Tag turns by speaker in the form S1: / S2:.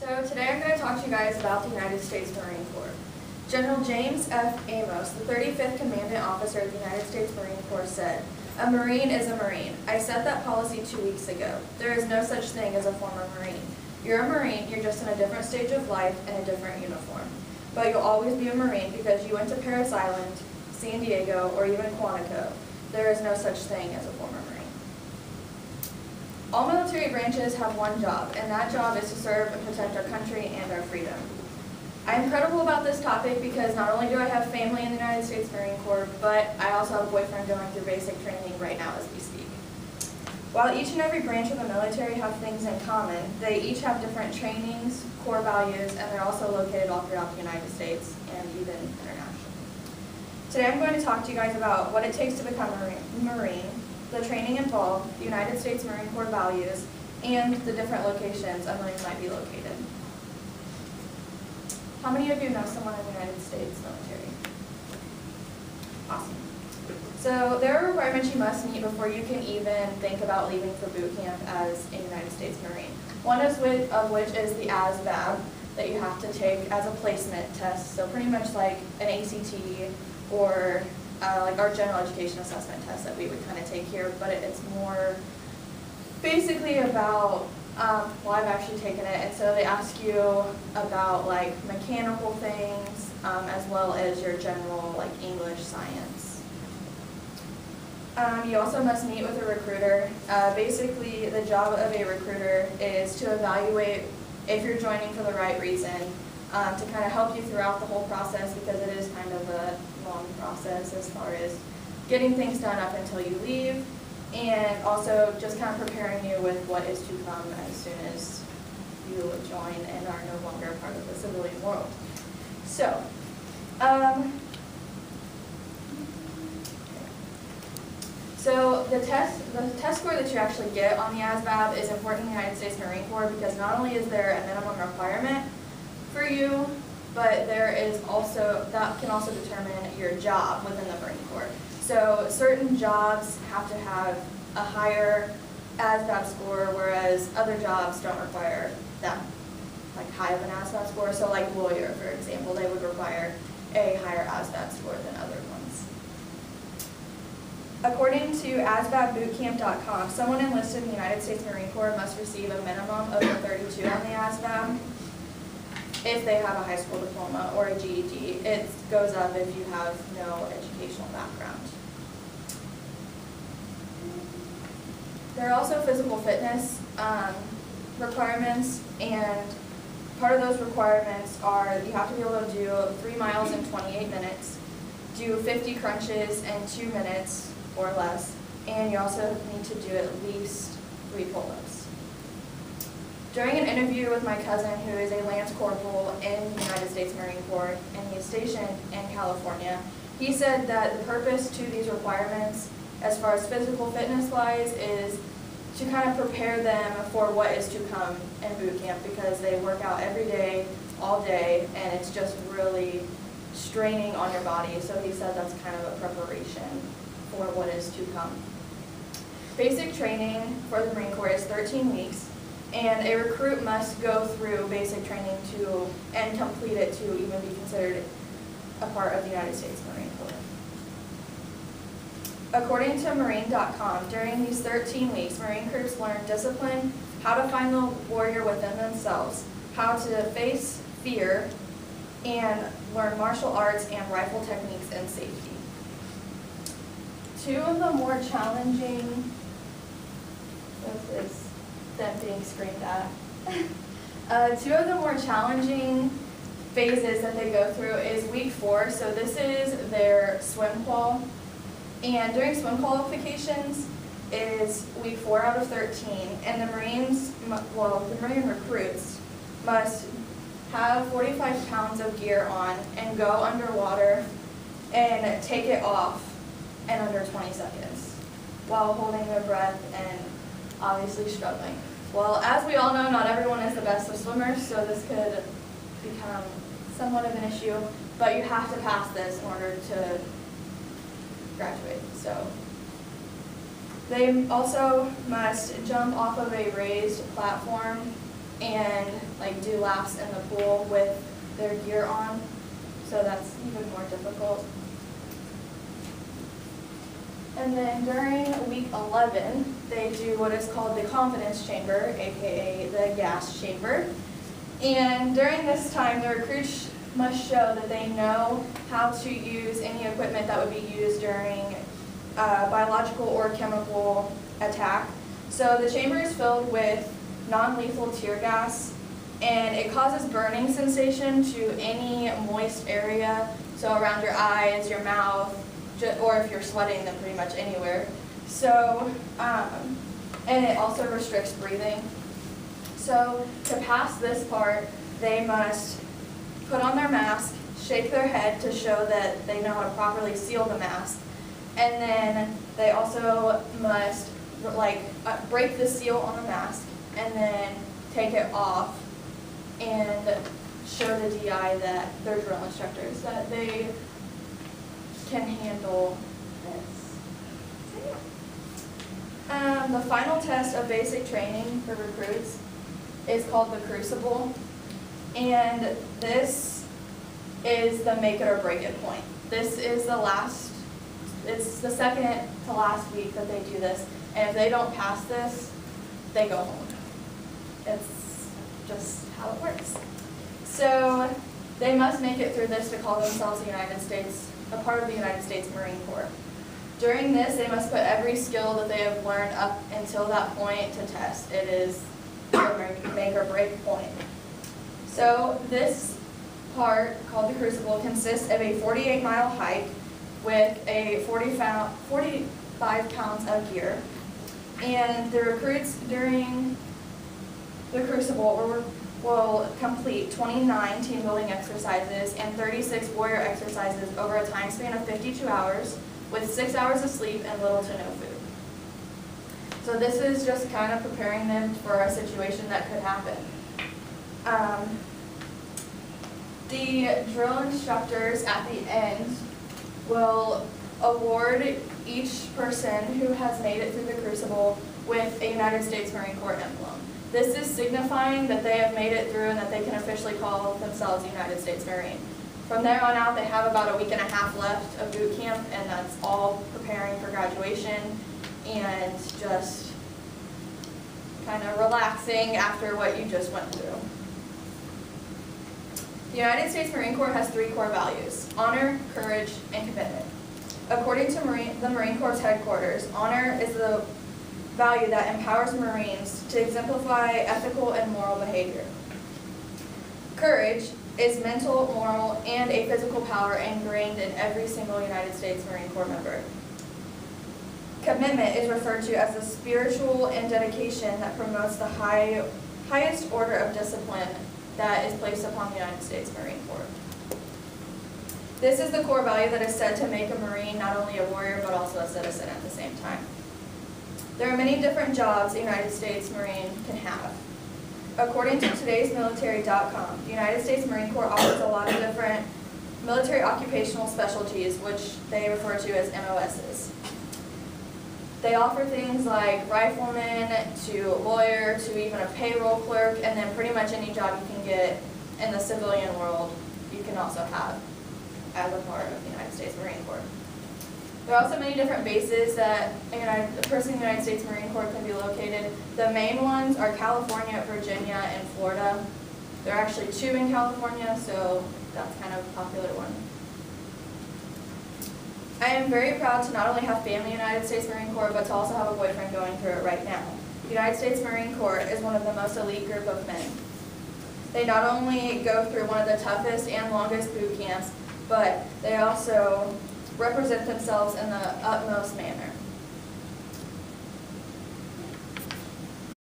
S1: So today I'm going to talk to you guys about the United States Marine Corps. General James F. Amos, the 35th Commandant Officer of the United States Marine Corps said, "A Marine is a Marine. I set that policy 2 weeks ago. There is no such thing as a former Marine. You're a Marine, you're just in a different stage of life and a different uniform. But you'll always be a Marine because you went to Parris Island, San Diego, or even Quantico. There is no such thing as a former Marine." All military branches have one job, and that job is to serve and protect our country and our freedom. I am credible about this topic because not only do I have family in the United States Marine Corps, but I also have a boyfriend going through basic training right now as we speak. While each and every branch of the military have things in common, they each have different trainings, core values, and they're also located all throughout the United States and even internationally. Today I'm going to talk to you guys about what it takes to become a Marine, the training involved, the United States Marine Corps values, and the different locations a Marine might be located. How many of you know someone in the United States military? Awesome. So there are requirements you must meet before you can even think about leaving for boot camp as a United States Marine. One of which is the ASVAB that you have to take as a placement test. So pretty much like an ACT or like our general education assessment test that we would kind of take here, but it's more basically about, well, I've actually taken it, and so they ask you about like mechanical things as well as your general like English, science. You also must meet with a recruiter. Basically, the job of a recruiter is to evaluate if you're joining for the right reason, to kind of help you throughout the whole process because it is kind of a long process as far as getting things done up until you leave, and also just kind of preparing you with what is to come as soon as you join and are no longer part of the civilian world. So, the test score that you actually get on the ASVAB is important in the United States Marine Corps because not only is there a minimum requirement for you, but there is also, that can also determine your job within the Marine Corps. So certain jobs have to have a higher ASVAB score, whereas other jobs don't require that like high of an ASVAB score. So like lawyer, for example, they would require a higher ASVAB score than other ones. According to ASVABbootcamp.com, someone enlisted in the United States Marine Corps must receive a minimum of a 32 on the ASVAB if they have a high school diploma or a GED. It goes up if you have no educational background. There are also physical fitness requirements, and part of those requirements are you have to be able to do 3 miles in 28 minutes, do 50 crunches in 2 minutes or less, and you also need to do at least 3 pull-ups. During an interview with my cousin, who is a Lance Corporal in the United States Marine Corps, and he is stationed in California, he said that the purpose to these requirements, as far as physical fitness-wise, is to kind of prepare them for what is to come in boot camp because they work out every day, all day, and it's just really straining on your body. So he said that's kind of a preparation for what is to come. Basic training for the Marine Corps is 13 weeks. And a recruit must go through basic training and complete it to even be considered a part of the United States Marine Corps. According to Marine.com, during these 13 weeks, Marine crews learn discipline, how to find the warrior within themselves, how to face fear, and learn martial arts and rifle techniques and safety. Two of the more challenging, this is them being screamed at. Two of the more challenging phases that they go through is week 4. So this is their swim qual. And during swim qualifications is week 4 out of 13. And the Marines, well, the Marine recruits must have 45 pounds of gear on and go underwater and take it off in under 20 seconds while holding their breath and obviously struggling. Well, as we all know, not everyone is the best of swimmers, so this could become somewhat of an issue, but you have to pass this in order to graduate. So they also must jump off of a raised platform and like do laps in the pool with their gear on, so that's even more difficult. And then during week 11, they do what is called the confidence chamber, aka the gas chamber. And during this time, the recruits must show that they know how to use any equipment that would be used during biological or chemical attack. So the chamber is filled with non-lethal tear gas, and it causes burning sensation to any moist area, so around your eyes, your mouth, or if you're sweating, then pretty much anywhere. So, and it also restricts breathing. So to pass this part, they must put on their mask, shake their head to show that they know how to properly seal the mask, and then they also must break the seal on the mask and then take it off and show the DI that their drill instructors that they can handle this. So, yeah. The final test of basic training for recruits is called the Crucible, and this is the make it or break it point. This is it's the second to last week that they do this, and if they don't pass this, they go home. It's just how it works. So they must make it through this to call themselves a part of the United States Marine Corps. During this, they must put every skill that they have learned up until that point to test. It is their make or break point. So this part, called the Crucible, consists of a 48-mile hike with a 45 pounds of gear. And the recruits during the Crucible will complete 29 team building exercises and 36 warrior exercises over a time span of 52 hours with 6 hours of sleep and little to no food. So this is just kind of preparing them for a situation that could happen. The drill instructors at the end will award each person who has made it through the Crucible with a United States Marine Corps emblem. This is signifying that they have made it through and that they can officially call themselves United States Marine. From there on out, they have about a week and a half left of boot camp, and that's all preparing for graduation and just kind of relaxing after what you just went through. The United States Marine Corps has 3 core values: honor, courage, and commitment. According to the Marine Corps headquarters, honor is the value that empowers Marines to exemplify ethical and moral behavior. Courage is mental, moral, and a physical power ingrained in every single United States Marine Corps member. Commitment is referred to as the spiritual and dedication that promotes the highest order of discipline that is placed upon the United States Marine Corps. This is the core value that is said to make a Marine not only a warrior but also a citizen at the same time. There are many different jobs a United States Marine can have. According to todaysmilitary.com, the United States Marine Corps offers a lot of different military occupational specialties, which they refer to as MOSs. They offer things like rifleman to lawyer to even a payroll clerk, and then pretty much any job you can get in the civilian world you can also have as a part of the United States Marine Corps. There are also many different bases that a person in the United States Marine Corps can be located. The main ones are California, Virginia, and Florida. There are actually 2 in California, so that's kind of a popular one. I am very proud to not only have family in the United States Marine Corps, but to also have a boyfriend going through it right now. The United States Marine Corps is one of the most elite group of men. They not only go through one of the toughest and longest boot camps, but they also represent themselves in the utmost manner.